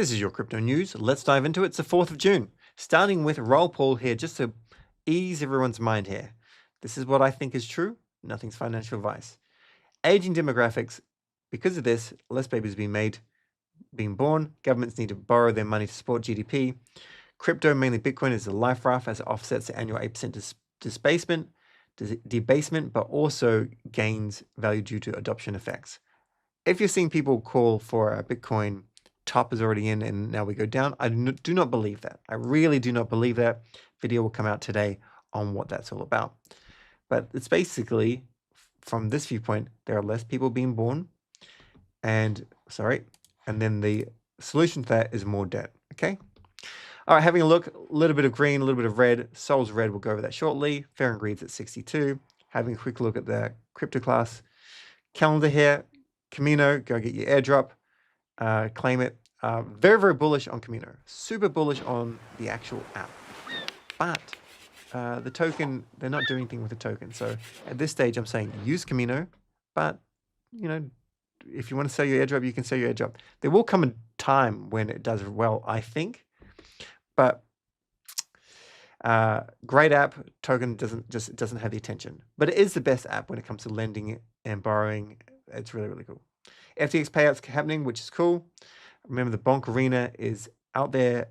This is your crypto news. Let's dive into it. It's the 4th of June. Starting with roll call here, just to ease everyone's mind here. This is what I think is true. Nothing's financial advice. Aging demographics. Because of this, less babies being born. Governments need to borrow their money to support GDP. Crypto, mainly Bitcoin, is a life raft as it offsets the annual 8% debasement, but also gains value due to adoption effects. If you're seeing people call for a Bitcoin top is already in and now we go down, I do not believe that. I really do not believe that. Video will come out today on what that's all about. But it's basically, from this viewpoint, there are less people being born, and then the solution to that is more debt. Okay. All right, having a look, a little bit of green, a little bit of red. Sol's red, we'll go over that shortly. Fair and Greed's at 62. Having a quick look at the crypto class calendar here. Kamino, go get your airdrop, claim it. Very, very bullish on Kamino. Super bullish on the actual app. But the token, they're not doing anything with the token. So at this stage, I'm saying use Kamino, but if you want to sell your airdrop, you can sell your airdrop. There will come a time when it does well, I think. But great app, token doesn't have the attention. But it is the best app when it comes to lending and borrowing. It's really, really cool. FTX payouts happening, which is cool. Remember, the Bonk Arena is out there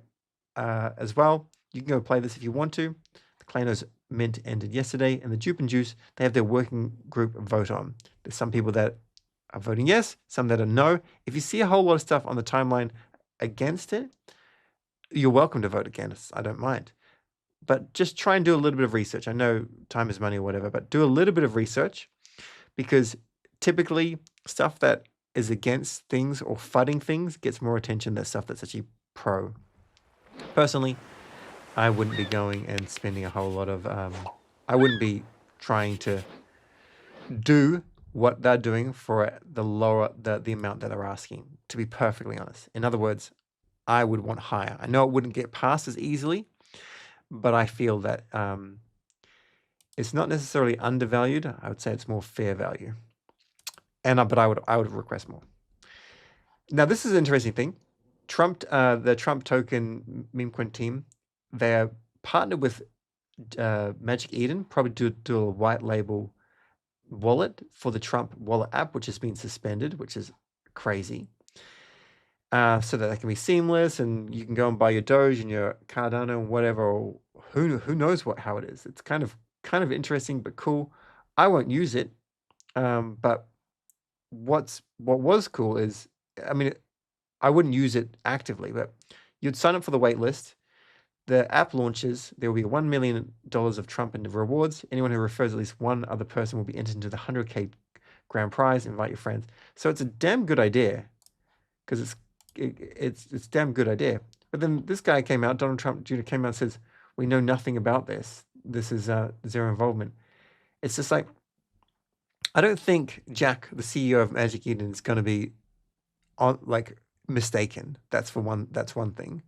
as well. You can go play this if you want to. The Klano's mint ended yesterday, and the Jupe and Juice, they have their working group vote on. There's some people that are voting yes, some that are no. If you see a whole lot of stuff on the timeline against it, you're welcome to vote against. I don't mind. But just try and do a little bit of research. I know time is money or whatever, but do a little bit of research, because typically stuff that is against things or fudding things gets more attention than stuff that's actually pro. Personally, I wouldn't be going and spending a whole lot of, I wouldn't be trying to do what they're doing for the amount that they're asking, to be perfectly honest. In other words, I would want higher. I know it wouldn't get passed as easily, but I feel that it's not necessarily undervalued. I would say it's more fair value. But I would request more. Now, this is an interesting thing. The Trump token meme coin team, they're partnered with MagicEden, probably do a white label wallet for the Trump wallet app, which has been suspended, which is crazy. So that they can be seamless, and you can go and buy your Doge and your Cardano and whatever. Or who knows how it is. It's kind of interesting, but cool. I won't use it, but what was cool is, I mean, I wouldn't use it actively, but you'd sign up for the wait list. The app launches. There will be $1 million of Trump in rewards. Anyone who refers at least one other person will be entered into the 100K grand prize. Invite your friends. So it's a damn good idea, because it's damn good idea. But then this guy came out, Donald Trump Jr. came out and says, we know nothing about this. This is zero involvement. It's just like, I don't think Jack, the CEO of MagicEden, is going to be mistaken. That's one thing.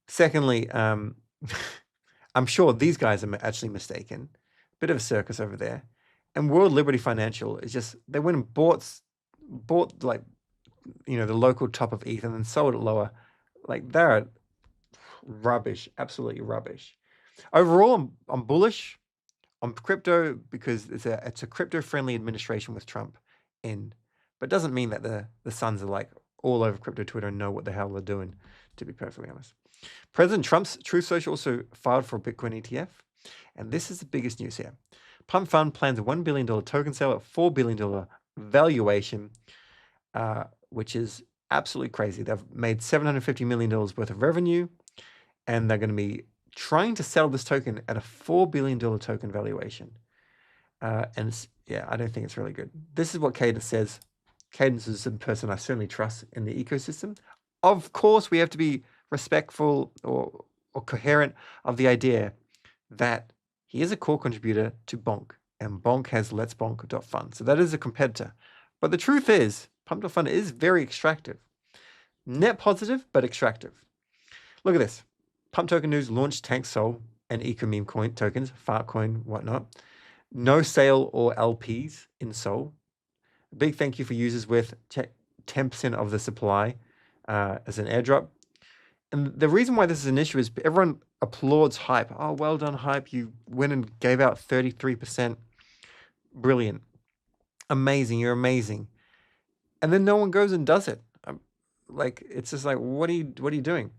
Secondly, I'm sure these guys are actually mistaken. Bit of a circus over there. And World Liberty Financial is just, they went and bought the local top of ETH and then sold it lower. Like, they're rubbish, absolutely rubbish. Overall, I'm bullish on crypto because it's a crypto-friendly administration with Trump in. But it doesn't mean that the sons are like all over crypto Twitter and know what the hell they're doing, to be perfectly honest. President Trump's Truth Social also filed for a Bitcoin ETF. And this is the biggest news here. PumpFun plans a $1 billion token sale at $4 billion valuation, which is absolutely crazy. They've made $750 million worth of revenue, and they're going to be trying to sell this token at a $4 billion token valuation. I don't think it's really good. This is what Cadence says. Cadence is a person I certainly trust in the ecosystem. Of course, we have to be respectful or coherent of the idea that he is a core contributor to Bonk, and Bonk has letsbonk.fun. So that is a competitor. But the truth is, Pump.fun is very extractive. Net positive, but extractive. Look at this. Pump Token News launched Tank Sol and Eco Meme Coin tokens, Fartcoin, whatnot. No sale or LPs in Sol. A big thank you for users with 10% of the supply as an airdrop. And the reason why this is an issue is everyone applauds hype. Oh, well done, hype. You went and gave out 33%. Brilliant. Amazing. You're amazing. And then no one goes and does it. Like, it's just like, what are you doing?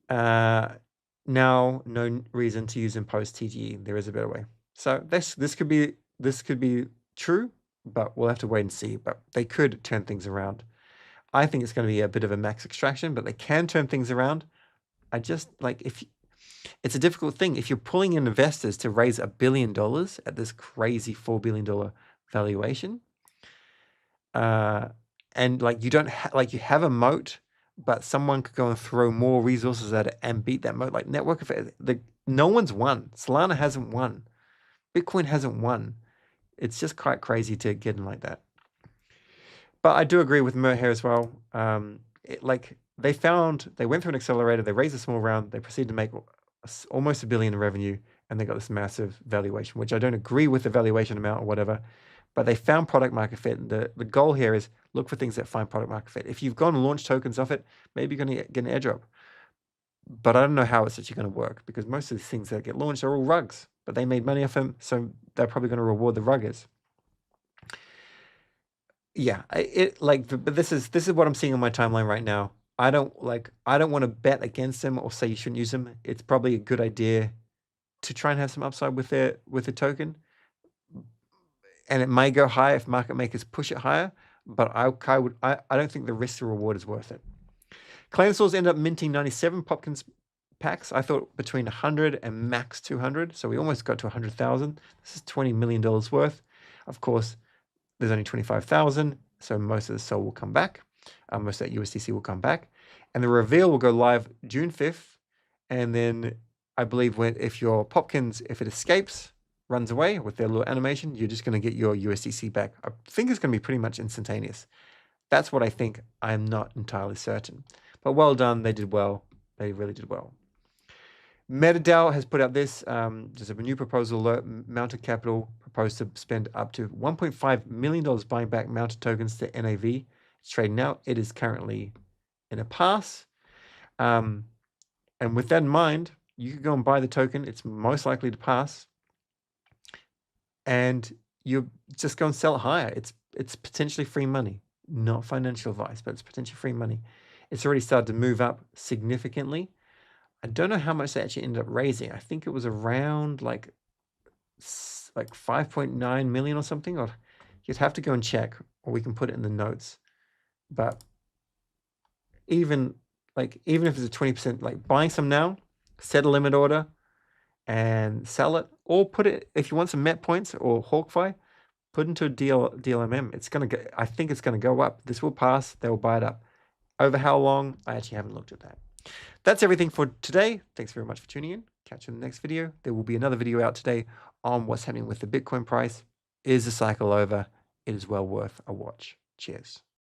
Now, no reason to use imposed TGE. There is a better way. So this could be true, but we'll have to wait and see. But they could turn things around. I think it's going to be a bit of a max extraction, but they can turn things around. I just like it's a difficult thing. If you're pulling in investors to raise $1 billion at this crazy $4 billion valuation, and like you don't you have a moat, but someone could go and throw more resources at it and beat that moat. Like network effect, no one's won. Solana hasn't won. Bitcoin hasn't won. It's just quite crazy to get in like that. But I do agree with Mert here as well. They went through an accelerator, they raised a small round, they proceeded to make almost $1 billion in revenue, and they got this massive valuation, which I don't agree with the valuation amount or whatever, but they found product market fit. And the goal here is look for things that find product market fit. If you've gone and launched tokens off it, maybe you're going to get an airdrop. But I don't know how it's actually going to work, because most of the things that get launched are all rugs, but they made money off them, so they're probably going to reward the ruggers. Yeah, but this is what I'm seeing on my timeline right now. I don't want to bet against them or say you shouldn't use them. It's probably a good idea to try and have some upside with the token, and it may go higher if market makers push it higher. But I don't think the risk to reward is worth it. Clanstores ended up minting 97 Popkins packs. I thought between 100 and max 200, so we almost got to 100,000. This is $20 million worth. Of course, there's only 25,000, so most of the SOL will come back. Most of that USDC will come back. And the reveal will go live June 5th. And then I believe if your Popkins, if it escapes, runs away with their little animation, you're just going to get your USDC back. I think it's going to be pretty much instantaneous. That's what I think. I'm not entirely certain. But well done. They did well. They really did well. MetaDAO has put out this. There's a new proposal alert. Mounted Capital proposed to spend up to $1.5 million buying back Mounted tokens to NAV. It's trading now. It is currently in a pass. And with that in mind, you could go and buy the token. It's most likely to pass. And you just go and sell it higher. It's potentially free money. Not financial advice, but it's potentially free money. It's already started to move up significantly. I don't know how much they actually ended up raising. I think it was around like 5.9 million or something. Or you'd have to go and check, or we can put it in the notes. But even if it's a 20%, like buying some now, set a limit order and sell it, or put it, if you want some MET points or HawkFi, put into a DLMM. I think it's gonna go up. This will pass. They will buy it up. Over how long? I actually haven't looked at that. That's everything for today. Thanks very much for tuning in. Catch you in the next video. There will be another video out today on what's happening with the Bitcoin price. Is the cycle over? It is well worth a watch. Cheers.